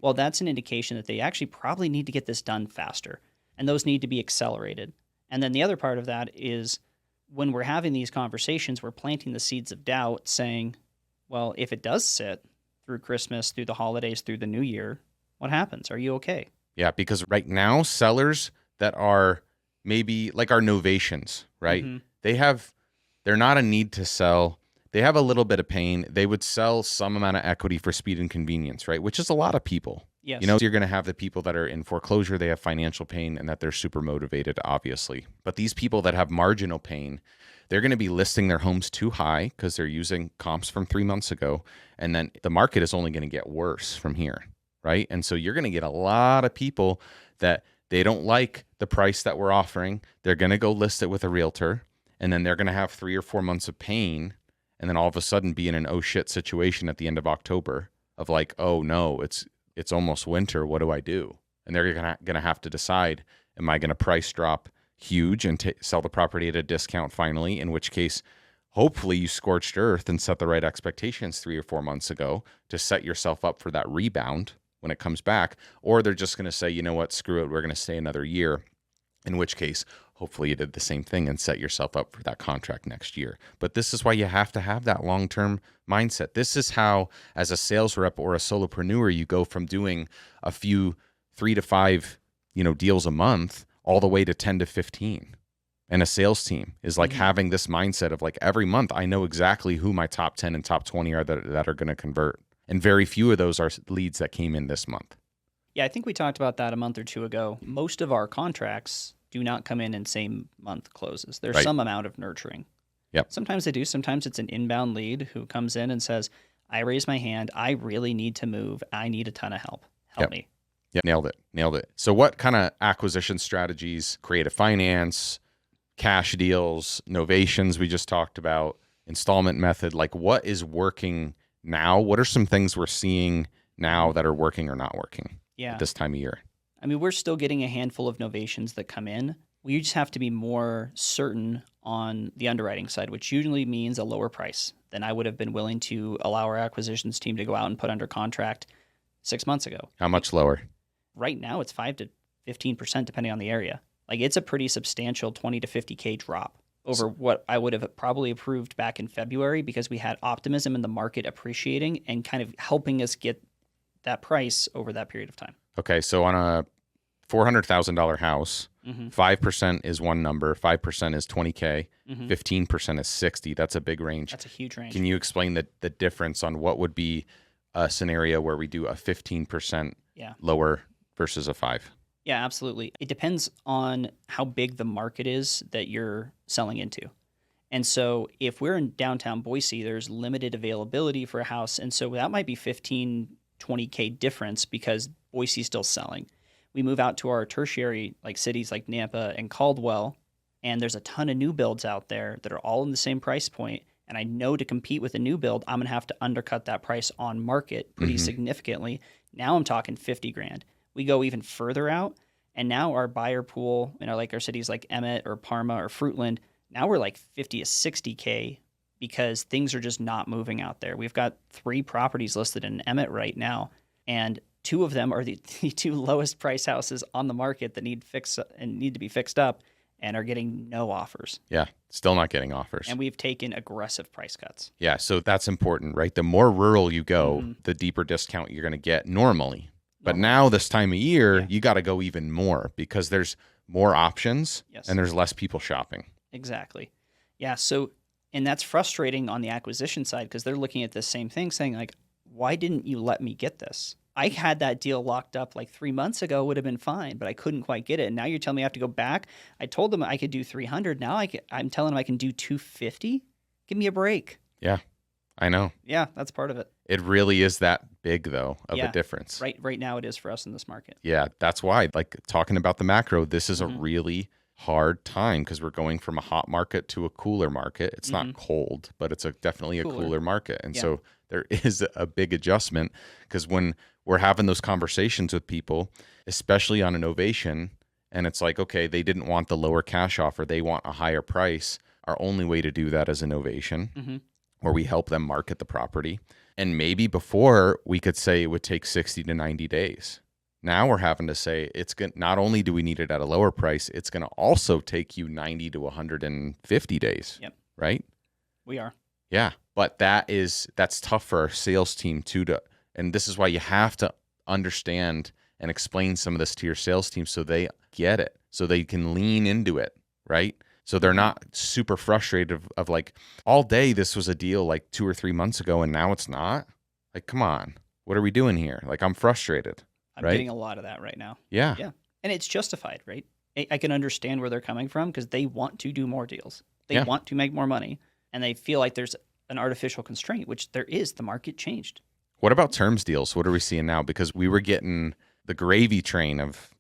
well, that's an indication that they actually probably need to get this done faster. And those need to be accelerated. And then the other part of that is when we're having these conversations, we're planting the seeds of doubt saying, well, if it does sit through Christmas, through the holidays, through the new year, what happens? Are you okay? Yeah, because right now, sellers that are maybe like our novations, right? They're not a need to sell. They have a little bit of pain. They would sell some amount of equity for speed and convenience, right? Which is a lot of people. Yes. You know, you're going to have the people that are in foreclosure, they have financial pain and that they're super motivated, obviously. But these people that have marginal pain, they're going to be listing their homes too high because they're using comps from 3 months ago. And then the market is only going to get worse from here, right? And so you're going to get a lot of people that they don't like the price that we're offering. They're going to go list it with a realtor, and then they're going to have 3 or 4 months of pain, and then all of a sudden be in an oh shit situation at the end of October of like, oh no, it's almost winter. What do I do? And they're going to have to decide, am I going to price drop huge and sell the property at a discount finally, in which case hopefully you scorched earth and set the right expectations 3 or 4 months ago to set yourself up for that rebound when it comes back, or they're just going to say, you know what, screw it, we're going to stay another year, in which case, hopefully you did the same thing and set yourself up for that contract next year. But this is why you have to have that long-term mindset. This is how, as a sales rep or a solopreneur, you go from doing a few 3 to 5, deals a month all the way to 10 to 15. And a sales team is like having this mindset of like every month, I know exactly who my top 10 and top 20 are that are going to convert. And very few of those are leads that came in this month. Yeah, I think we talked about that a month or two ago. Most of our contracts do not come in same month closes. There's Right. some amount of nurturing. Yep. Sometimes they do. Sometimes it's an inbound lead who comes in and says, I raise my hand. I really need to move. I need a ton of help. Help me. Yeah, nailed it. So what kind of acquisition strategies, creative finance, cash deals, novations we just talked about, installment method, like what is working now? What are some things we're seeing now that are working or not working at this time of year? I mean, we're still getting a handful of novations that come in. We just have to be more certain on the underwriting side, which usually means a lower price than I would have been willing to allow our acquisitions team to go out and put under contract 6 months ago. How much lower? Right now, it's 5 to 15%, depending on the area. Like, it's a pretty substantial 20 to 50K drop over what I would have probably approved back in February, because we had optimism in the market appreciating and kind of helping us get that price over that period of time. Okay, so on a $400,000 house, 5% is one number, 5% is 20K, 15% is 60. That's a big range. That's a huge range. Can you explain the difference on what would be a scenario where we do a 15% lower versus a 5? Yeah, absolutely. It depends on how big the market is that you're selling into. And so if we're in downtown Boise, there's limited availability for a house. And so that might be 15, 20K difference because Boise's still selling. We move out to our tertiary like cities like Nampa and Caldwell, and there's a ton of new builds out there that are all in the same price point. And I know to compete with a new build, I'm going to have to undercut that price on market pretty significantly. Now I'm talking 50 grand. We go even further out, and now our buyer pool in our cities like Emmett or Parma or Fruitland, now we're like 50 to 60K because things are just not moving out there. We've got 3 properties listed in Emmett right now, and 2 of them are the 2 lowest price houses on the market that need to be fixed up and are getting no offers. Yeah, still not getting offers. And we've taken aggressive price cuts. Yeah, so that's important, right? The more rural you go, the deeper discount you're going to get normally. But now this time of year, you got to go even more because there's more options and there's less people shopping. Exactly. Yeah. So, and that's frustrating on the acquisition side because they're looking at the same thing saying like, why didn't you let me get this? I had that deal locked up like 3 months ago, would have been fine, but I couldn't quite get it. And now you're telling me I have to go back. I told them I could do 300. Now I'm telling them I can do 250. Give me a break. Yeah, I know. Yeah, that's part of it. It really is that big, though, of a difference. Right now it is for us in this market. Yeah, that's why, like talking about the macro, this is a really hard time because we're going from a hot market to a cooler market. It's not cold, but it's definitely a cooler market. And so there is a big adjustment because when we're having those conversations with people, especially on innovation, and it's like, okay, they didn't want the lower cash offer. They want a higher price. Our only way to do that is innovation, where we help them market the property. And maybe before we could say it would take 60 to 90 days. Now we're having to say it's going not only do we need it at a lower price, it's going to also take you 90 to 150 days. Yep. Right? We are. Yeah. But that's tough for our sales team too, and this is why you have to understand and explain some of this to your sales team so they get it, so they can lean into it, right? So they're not super frustrated of like, all day this was a deal like 2 or 3 months ago and now it's not. Like, come on, what are we doing here? Like, I'm frustrated. I'm right? getting a lot of that right now. Yeah. Yeah. And it's justified, right? I can understand where they're coming from because they want to do more deals. They want to make more money, and they feel like there's an artificial constraint, which there is. The market changed. What about terms deals? What are we seeing now? Because we were getting the gravy train of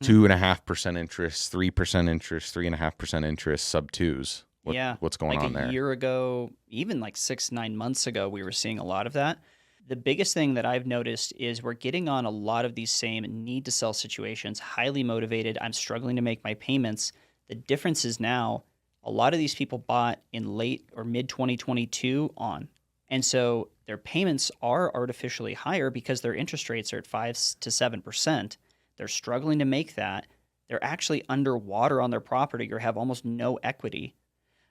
2.5% interest, 3% interest, 3.5% interest, sub twos. What's going on there? Like a year ago, even like 6-9 months ago, we were seeing a lot of that. The biggest thing that I've noticed is we're getting on a lot of these same need to sell situations, highly motivated. I'm struggling to make my payments. The difference is now a lot of these people bought in late or mid 2022 on. And so their payments are artificially higher because their interest rates are at 5 to 7%. They're struggling to make that. They're actually underwater on their property or have almost no equity.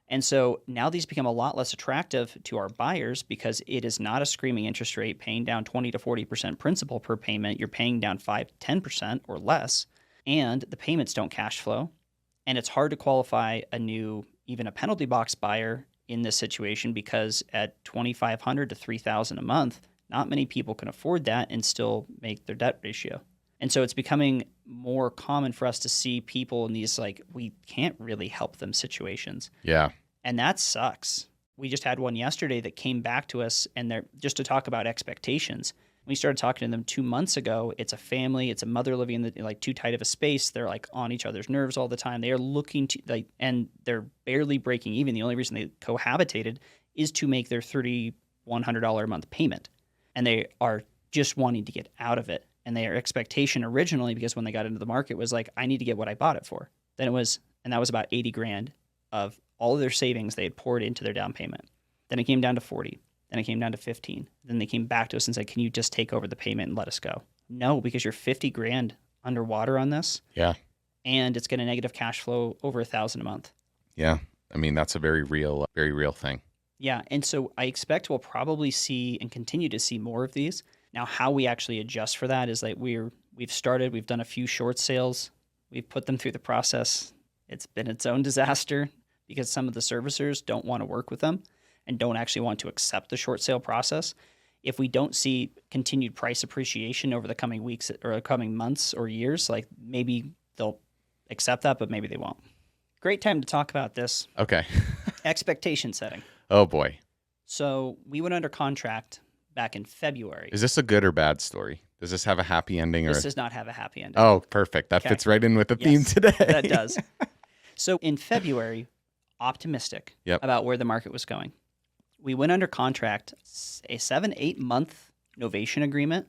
And so now these become a lot less attractive to our buyers because it is not a screaming interest rate paying down 20 to 40% principal per payment. You're paying down 5 to 10% or less. and the payments don't cash flow. And it's hard to qualify even a penalty box buyer in this situation, because at $2,500 to $3,000 a month, not many people can afford that and still make their debt ratio. And so it's becoming more common for us to see people in these, like, we can't really help them situations. Yeah. And that sucks. We just had one yesterday that came back to us, and they're just to talk about expectations. We started talking to them 2 months ago. It's a family. It's a mother living in like too tight of a space. They're like on each other's nerves all the time. They are looking to and they're barely breaking even. The only reason they cohabitated is to make their $3,100 a month payment. And they are just wanting to get out of it. And their expectation originally, because when they got into the market, was like, I need to get what I bought it for. And that was about 80 grand of all of their savings they had poured into their down payment. Then it came down to 40. Then it came down to 15. Then they came back to us and said, can you just take over the payment and let us go? No, because you're 50 grand underwater on this. Yeah. And it's going to negative cash flow over $1,000 a month. Yeah. I mean, that's a very real thing. Yeah. And so I expect we'll probably see and continue to see more of these. Now, how we actually adjust for that is like we've done a few short sales. We've put them through the process. It's been its own disaster because some of the servicers don't want to work with them and don't actually want to accept the short sale process. If we don't see continued price appreciation over the coming weeks or coming months or years, like maybe they'll accept that, but maybe they won't. Great time to talk about this. Okay. Expectation setting. Oh boy. So we went under contract back in February. Is this a good or bad story? Does this have a happy ending? This does not have a happy ending. Oh, perfect. That fits right in with the theme today. That does. So in February, optimistic about where the market was going. We went under contract a 7-8 month novation agreement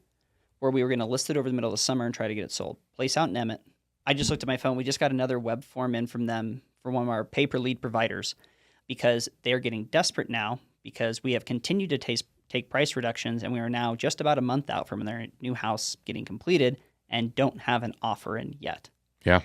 where we were going to list it over the middle of the summer and try to get it sold. Place out in Emmett. I just looked at my phone. We just got another web form in from them for one of our pay-per-lead providers because they're getting desperate now because we have continued to take price reductions, and we are now just about a month out from their new house getting completed and don't have an offer in yet. Yeah.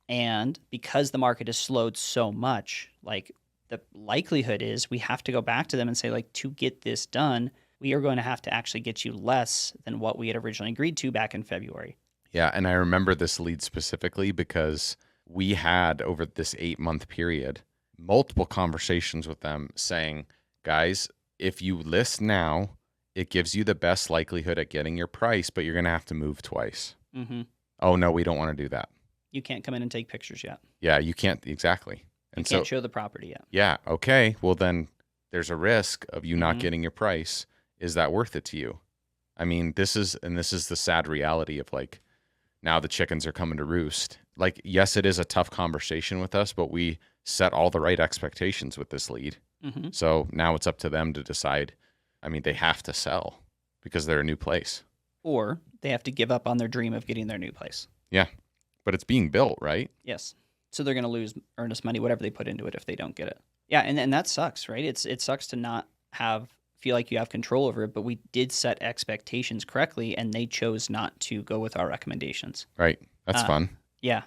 And because the market has slowed so much, like the likelihood is we have to go back to them and say, like, to get this done, we are going to have to actually get you less than what we had originally agreed to back in February. Yeah. And I remember this lead specifically because we had, over this 8-month period, multiple conversations with them saying, guys, if you list now, it gives you the best likelihood at getting your price, but you're going to have to move twice. Mm-hmm. Oh, no, we don't want to do that. You can't come in and take pictures yet. Yeah, you can't. Exactly. And you can't show the property yet. Yeah. Okay. Well, then there's a risk of you not getting your price. Is that worth it to you? I mean, this is the sad reality of, like, now the chickens are coming to roost. Like, yes, it is a tough conversation with us, but we set all the right expectations with this lead. Mm-hmm. So now it's up to them to decide. I mean, they have to sell because they're a new place. Or they have to give up on their dream of getting their new place. Yeah. But it's being built, right? Yes. So they're going to lose earnest money, whatever they put into it, if they don't get it. Yeah, and that sucks, right? It sucks to not feel like you have control over it, but we did set expectations correctly, and they chose not to go with our recommendations. Right. That's fun. Yeah.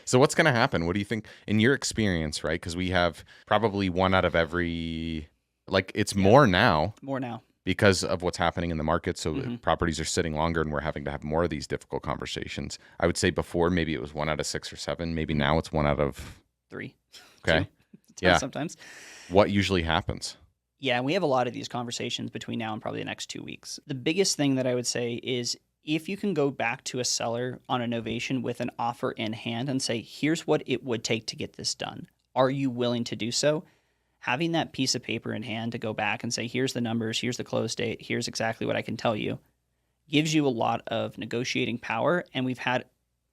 So what's going to happen? What do you think in your experience, right? Because we have probably one out of every, like, it's more now. More now. Because of what's happening in the market. So properties are sitting longer and we're having to have more of these difficult conversations. I would say before, maybe it was 1 out of 6 or 7. Maybe now it's 1 out of 3. Okay. 2. Yeah. Sometimes. What usually happens? Yeah, we have a lot of these conversations between now and probably the next 2 weeks. The biggest thing that I would say is if you can go back to a seller on a novation with an offer in hand and say, here's what it would take to get this done. Are you willing to do so? Having that piece of paper in hand to go back and say, here's the numbers, here's the close date, here's exactly what I can tell you, gives you a lot of negotiating power. And we've had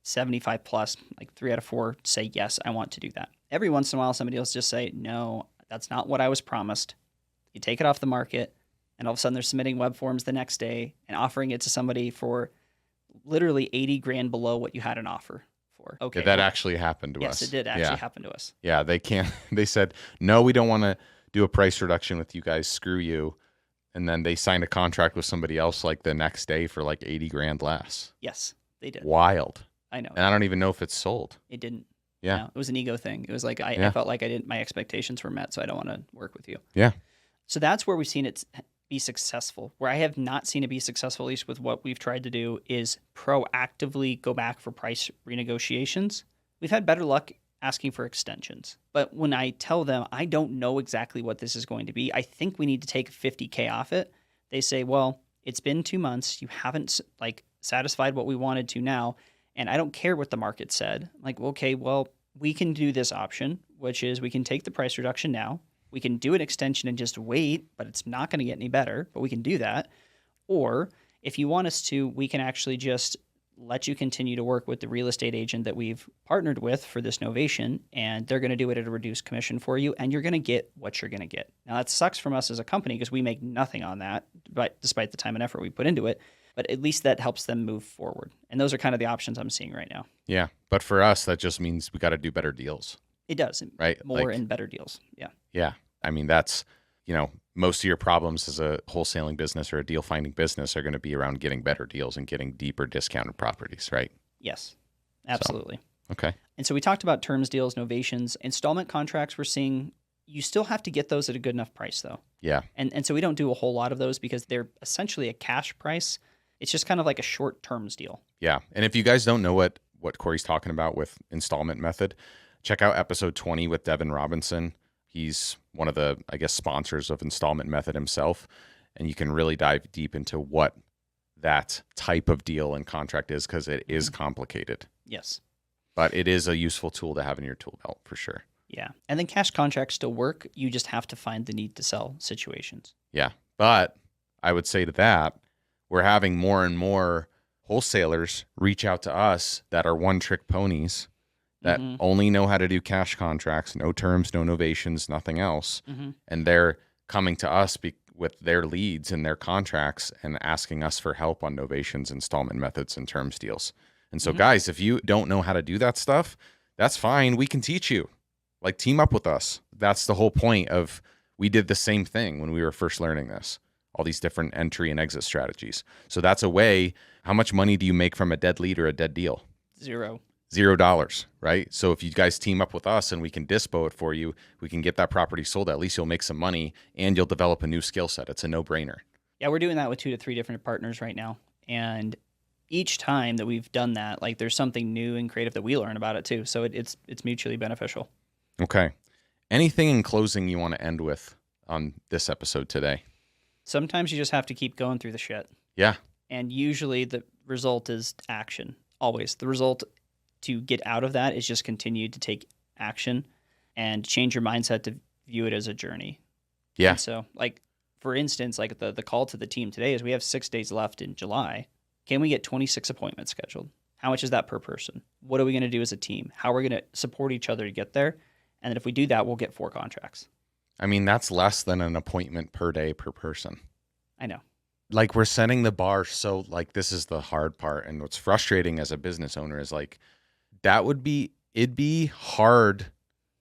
75 plus, like 3 out of 4 say, yes, I want to do that. Every once in a while, somebody else just say, no, that's not what I was promised. You take it off the market, and all of a sudden they're submitting web forms the next day and offering it to somebody for literally 80 grand below what you had an offer. Okay. Did that actually happen to us? Yes, it did actually happen to us. Yeah, they can't. They said, no, we don't want to do a price reduction with you guys. Screw you. And then they signed a contract with somebody else like the next day for like 80 grand less. Yes, they did. Wild. I know. And I don't even know if it's sold. It didn't. Yeah. No, it was an ego thing. It was like I felt like my expectations were met, so I don't want to work with you. Yeah. So that's where we've seen it be successful. Where I have not seen it be successful, at least with what we've tried to do, is proactively go back for price renegotiations. We've had better luck asking for extensions. But when I tell them I don't know exactly what this is going to be, I think we need to take $50K off it. They say, well, it's been 2 months. You haven't like satisfied what we wanted to now. And I don't care what the market said. Like, okay, well, we can do this option, which is we can take the price reduction now. We can do an extension and just wait, but it's not going to get any better, but we can do that. Or if you want us to, we can actually just let you continue to work with the real estate agent that we've partnered with for this novation, and they're going to do it at a reduced commission for you, and you're going to get what you're going to get. Now, that sucks from us as a company because we make nothing on that, but despite the time and effort we put into it. But at least that helps them move forward. And those are kind of the options I'm seeing right now. Yeah. But for us, that just means we got to do better deals. It does. Right? More Like, and better deals. Yeah. Yeah. I mean, that's, most of your problems as a wholesaling business or a deal finding business are going to be around getting better deals and getting deeper discounted properties, right? Yes, absolutely. So, okay. And so we talked about terms, deals, novations, installment contracts. We're seeing you still have to get those at a good enough price, though. Yeah. And so we don't do a whole lot of those because they're essentially a cash price. It's just kind of like a short terms deal. Yeah. And if you guys don't know what Cory's talking about with installment method, check out episode 20 with Devin Robinson. He's one of the, I guess, sponsors of installment method himself. And you can really dive deep into what that type of deal and contract is because it is complicated. Yes. But it is a useful tool to have in your tool belt for sure. Yeah. And then cash contracts still work. You just have to find the need to sell situations. Yeah. But I would say to that, we're having more and more wholesalers reach out to us that are one-trick ponies that only know how to do cash contracts, no terms, no novations, nothing else. And they're coming to us with their leads and their contracts and asking us for help on novations, installment methods, and terms deals. And so, guys, if you don't know how to do that stuff, that's fine. We can teach you. Like, team up with us. That's the whole point of, we did the same thing when we were first learning this, all these different entry and exit strategies. So that's a way. How much money do you make from a dead lead or a dead deal? $0, right? So if you guys team up with us and we can dispo it for you, we can get that property sold. At least you'll make some money and you'll develop a new skill set. It's a no-brainer. Yeah, we're doing that with 2 to 3 different partners right now. And each time that we've done that, like, there's something new and creative that we learn about it too. So it's mutually beneficial. Okay. Anything in closing you want to end with on this episode today? Sometimes you just have to keep going through the shit. Yeah. And usually the result is action. Always. The result to get out of that is just continue to take action and change your mindset to view it as a journey. Yeah. And so, like, for instance, like the call to the team today is we have 6 days left in July. Can we get 26 appointments scheduled? How much is that per person? What are we going to do as a team? How are we going to support each other to get there? And then if we do that, we'll get 4 contracts. I mean, that's less than an appointment per day per person. I know. Like, we're setting the bar. So, like, this is the hard part. And what's frustrating as a business owner is, like, it'd be hard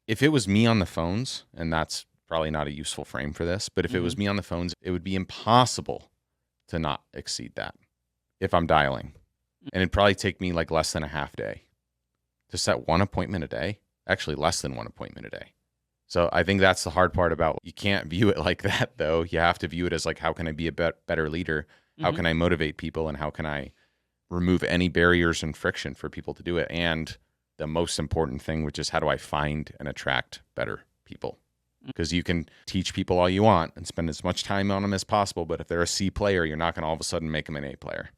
if it was me on the phones, and that's probably not a useful frame for this, but if it was me on the phones, it would be impossible to not exceed that if I'm dialing. And it'd probably take me like less than a half day to set 1 appointment a day, actually less than 1 appointment a day. So I think that's the hard part about, you can't view it like that though. You have to view it as like, how can I be a better leader? How can I motivate people? And how can I remove any barriers and friction for people to do it? And the most important thing, which is, how do I find and attract better people? Because you can teach people all you want and spend as much time on them as possible, but if they're a C player, you're not going to all of a sudden make them an A player.